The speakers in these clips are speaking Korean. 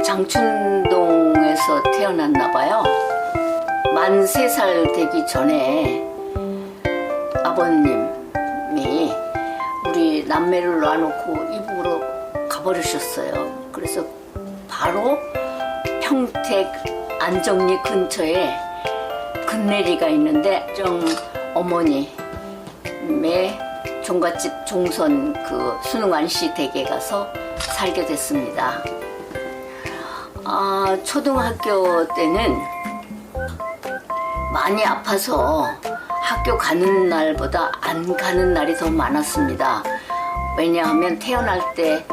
장춘동에서 태어났나 봐요. 만 3살 되기 전에 아버님이 우리 남매를 놔놓고 이북으로 가버리셨어요. 그래서 바로 평택 안정리 근처에 금내리가 있는데 어머님의 종갓집 종선 그 순응안씨 댁에 가서 살게 됐습니다. 초등학교 때는 많이 아파서 학교 가는 날보다 안 가는 날이 더 많았습니다. 왜냐하면 태어날 때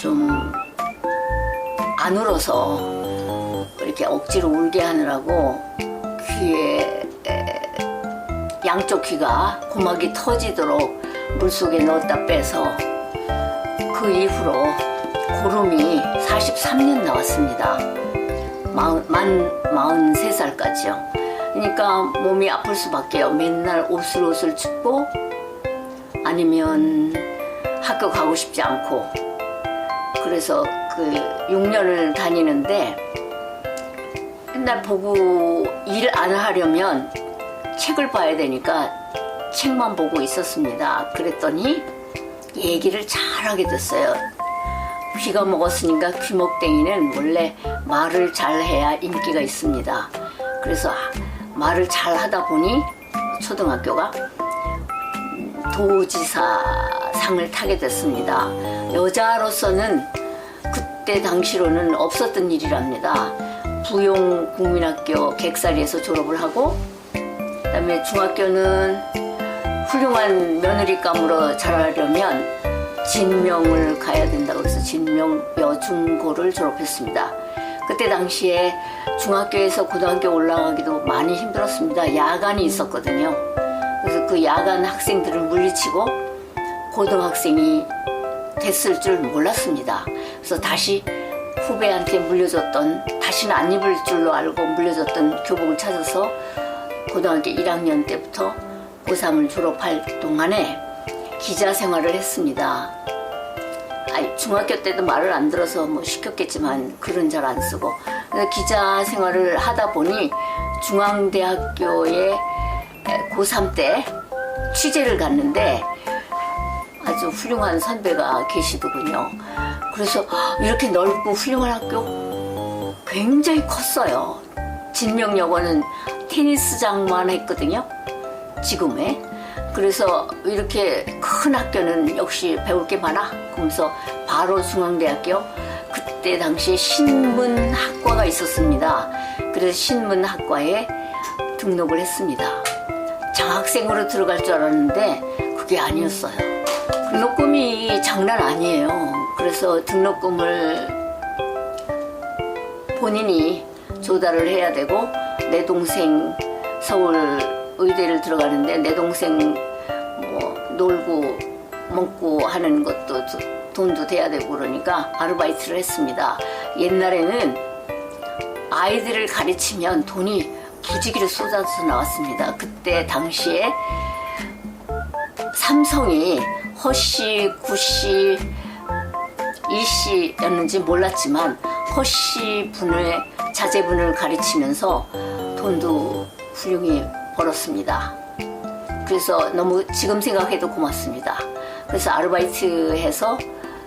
좀 안 울어서 이렇게 억지로 울게 하느라고 귀에 양쪽 귀가 고막이 터지도록 물속에 넣었다 빼서 그 이후로 고름이 43년 나왔습니다. 만 43살까지요. 그러니까 몸이 아플 수밖에요. 맨날 옷을 춥고 아니면 학교 가고 싶지 않고. 그래서 그 6년을 다니는데 맨날 보고 일 안 하려면 책을 봐야 되니까 책만 보고 있었습니다. 그랬더니 얘기를 잘하게 됐어요. 귀가 먹었으니까 귀먹댕이는 원래 말을 잘해야 인기가 있습니다. 그래서 말을 잘하다 보니 초등학교가 도지사상을 타게 됐습니다. 여자로서는 그때 당시로는 없었던 일이랍니다. 부용국민학교 객사리에서 졸업을 하고 그다음에 중학교는 훌륭한 며느리감으로 자라려면 진명을 가야 된다고 해서 진명 여중고를 졸업했습니다. 그때 당시에 중학교에서 고등학교 올라가기도 많이 힘들었습니다. 야간이 있었거든요. 그래서 그 야간 학생들을 물리치고 고등학생이 됐을 줄 몰랐습니다. 그래서 다시 후배한테 물려줬던, 다시는 안 입을 줄로 알고 물려줬던 교복을 찾아서 고등학교 1학년 때부터 고3을 졸업할 동안에 기자 생활을 했습니다. 중학교 때도 말을 안 들어서 뭐 시켰겠지만 글은 잘 안 쓰고. 그래서 기자 생활을 하다 보니 중앙대학교에 고3 때 취재를 갔는데 아주 훌륭한 선배가 계시더군요. 그래서 이렇게 넓고 훌륭한 학교 굉장히 컸어요. 진명여고는 테니스장만 했거든요. 지금의. 그래서 이렇게 큰 학교는 역시 배울 게 많아. 그러면서 바로 중앙대학교, 그때 당시에 신문학과가 있었습니다. 그래서 신문학과에 등록을 했습니다. 장학생으로 들어갈 줄 알았는데 그게 아니었어요. 등록금이 장난 아니에요. 그래서 등록금을 본인이 조달을 해야 되고, 내 동생 서울 의대를 들어가는데 내 동생 뭐 놀고 먹고 하는 것도 돈도 돼야 되고 그러니까 아르바이트를 했습니다. 옛날에는 아이들을 가르치면 돈이 부지기로 쏟아져 나왔습니다. 그때 당시에 삼성이 허씨, 구씨, 이씨였는지 몰랐지만 허씨 분의 자제분을 가르치면서 돈도 훌륭히 벌었습니다. 그래서 너무 지금 생각해도 고맙습니다. 그래서 아르바이트해서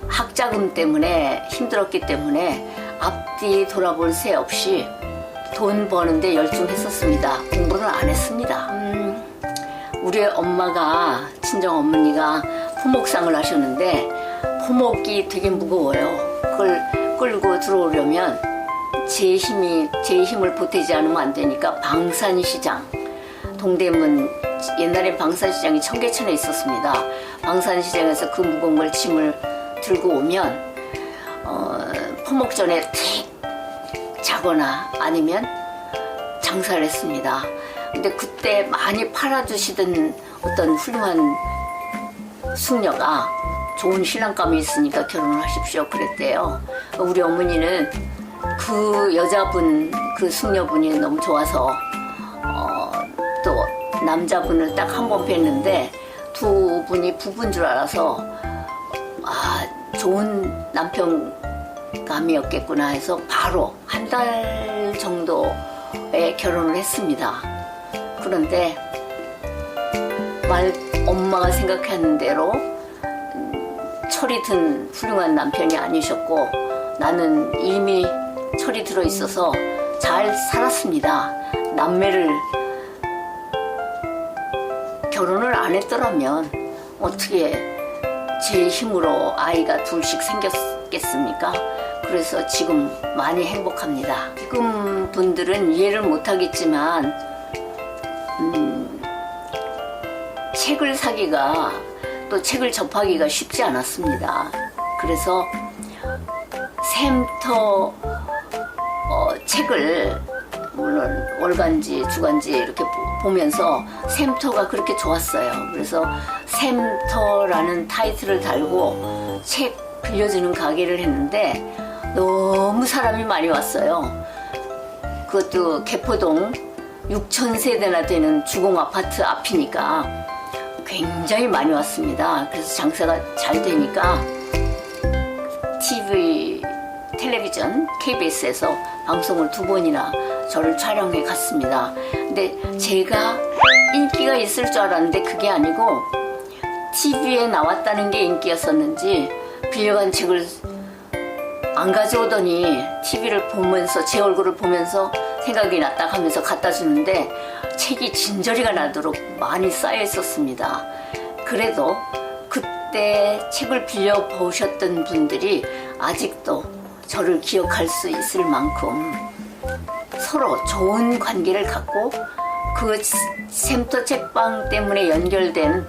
학자금 때문에 힘들었기 때문에 앞뒤 돌아볼 새 없이 돈 버는데 열중했었습니다. 공부는 안 했습니다. 우리 엄마가, 친정 어머니가 포목상을 하셨는데 포목이 되게 무거워요. 그걸 끌고 들어오려면 제 힘을 보태지 않으면 안 되니까 방산시장, 동대문, 옛날에 방산시장이 청계천에 있었습니다. 방산시장에서 그 무거운 걸 짐을 들고 오면 포목전에 틱 자거나 아니면 장사를 했습니다. 근데 그때 많이 팔아주시던 어떤 훌륭한 숙녀가 좋은 신랑감이 있으니까 결혼을 하십시오 그랬대요. 우리 어머니는 그 여자분, 그 숙녀분이 너무 좋아서 또 남자분을 딱 한 번 뵀는데 두 분이 부부인 줄 알아서 좋은 남편감이었겠구나 해서 바로 한 달 정도에 결혼을 했습니다. 그런데 엄마가 생각하는 대로 철이 든 훌륭한 남편이 아니셨고 나는 이미 철이 들어 있어서 잘 살았습니다. 남매를 결혼을 안 했더라면 어떻게 제 힘으로 아이가 둘씩 생겼겠습니까? 그래서 지금 많이 행복합니다. 지금 분들은 이해를 못하겠지만 책을 사기가 또 책을 접하기가 쉽지 않았습니다. 그래서 샘터 책을 물론 월간지 주간지 이렇게 보면서 샘터가 그렇게 좋았어요. 그래서 샘터라는 타이틀을 달고 책 빌려주는 가게를 했는데 너무 사람이 많이 왔어요. 그것도 개포동 6,000세대나 되는 주공 아파트 앞이니까 굉장히 많이 왔습니다. 그래서 장사가 잘 되니까 텔레비전 KBS에서 방송을 2번이나 저를 촬영해 갔습니다. 근데 제가 인기가 있을 줄 알았는데 그게 아니고 TV에 나왔다는 게 인기였었는지 빌려간 책을 안 가져오더니 TV를 보면서 제 얼굴을 보면서 생각이 났다 하면서 갖다 주는데 책이 진저리가 나도록 많이 쌓여 있었습니다. 그래도 그때 책을 빌려 보셨던 분들이 아직도 저를 기억할 수 있을 만큼 서로 좋은 관계를 갖고 그 샘터 책방 때문에 연결된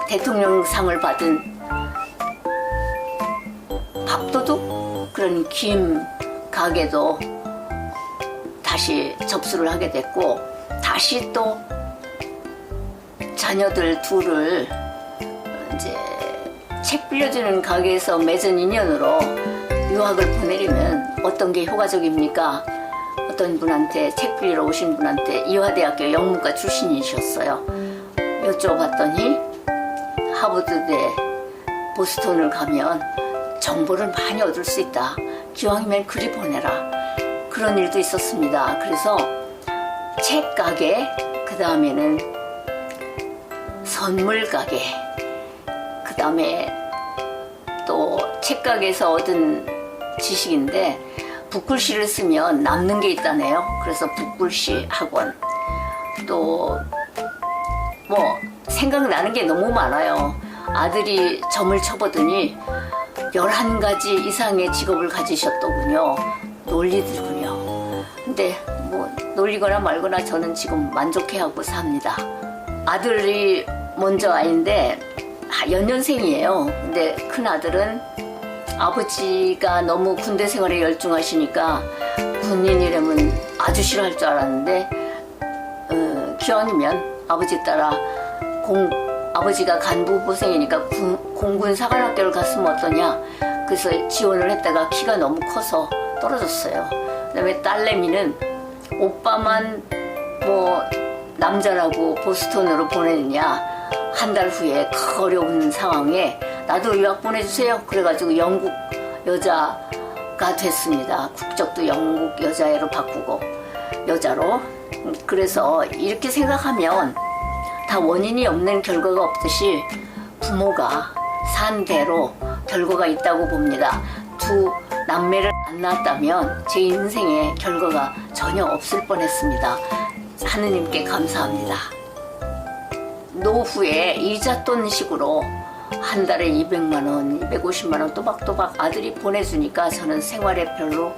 대통령상을 받은 밥도둑 그런 김 가게도 다시 접수를 하게 됐고 다시 또 자녀들 둘을 이제 책 빌려주는 가게에서 맺은 인연으로 유학을 보내려면 어떤 게 효과적입니까? 어떤 분한테 책 빌리러 오신 분한테 이화대학교 영문과 출신이셨어요. 여쭤봤더니 하버드대 보스턴을 가면 정보를 많이 얻을 수 있다. 기왕이면 그리 보내라. 그런 일도 있었습니다. 그래서 책 가게, 그 다음에는 선물 가게, 그 다음에 또 책가게에서 얻은 지식인데 붓글씨를 쓰면 남는 게 있다네요. 그래서 붓글씨 학원, 또 뭐 생각나는 게 너무 많아요. 아들이 점을 쳐보더니 11가지 이상의 직업을 가지셨더군요. 논리더군요. 근데 뭐 놀리거나 말거나 저는 지금 만족해하고 삽니다. 아들이 먼저 아이인데 연년생이에요. 근데 큰 아들은 아버지가 너무 군대 생활에 열중하시니까 군인이라면 아주 싫어할 줄 알았는데 기왕이면 아버지 따라 아버지가 간부고생이니까 공군 사관학교를 갔으면 어떠냐. 그래서 지원을 했다가 키가 너무 커서 떨어졌어요. 그 다음에 딸내미는 오빠만 뭐 남자라고 보스턴으로 보내느냐. 한 달 후에 어려운 상황에 나도 유학 보내주세요. 그래가지고 영국 여자가 됐습니다. 국적도 영국 여자애로 바꾸고 여자로. 그래서 이렇게 생각하면 다 원인이 없는 결과가 없듯이 부모가 산 대로 결과가 있다고 봅니다. 두 남매를 안 낳았다면 제 인생에 결과가 전혀 없을 뻔했습니다. 하느님께 감사합니다. 노후에 이잣돈 식으로 한 달에 200만 원, 250만 원 또박또박 아들이 보내주니까 저는 생활에 별로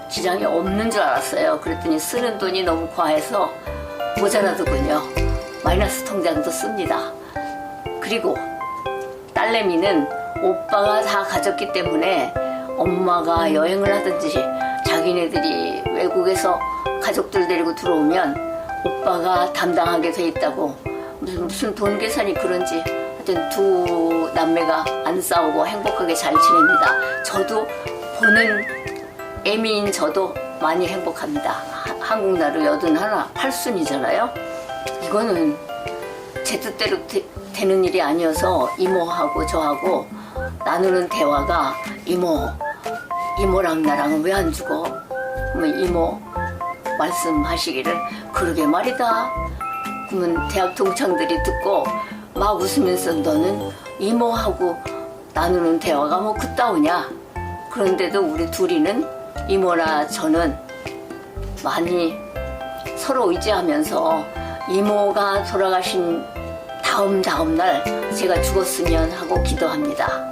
지장이 없는 줄 알았어요. 그랬더니 쓰는 돈이 너무 과해서 모자라더군요. 마이너스 통장도 씁니다. 그리고 딸내미는 오빠가 다 가졌기 때문에 엄마가 여행을 하든지 자기네들이 외국에서 가족들 데리고 들어오면 오빠가 담당하게 돼 있다고 무슨 돈 계산이 그런지 하여튼 두 남매가 안 싸우고 행복하게 잘 지냅니다. 저도 보는 애미인 저도 많이 행복합니다. 한국 나루 81 8순이잖아요. 이거는 제 뜻대로 되는 일이 아니어서 이모하고 저하고 나누는 대화가 이모랑 나랑은 왜 안 죽어? 그러면 이모 말씀하시기를 그러게 말이다. 그러면 대학 동창들이 듣고 막 웃으면서 너는 이모하고 나누는 대화가 뭐 그따오냐. 그런데도 우리 둘이는 이모나 저는 많이 서로 의지하면서 이모가 돌아가신 다음 날 제가 죽었으면 하고 기도합니다.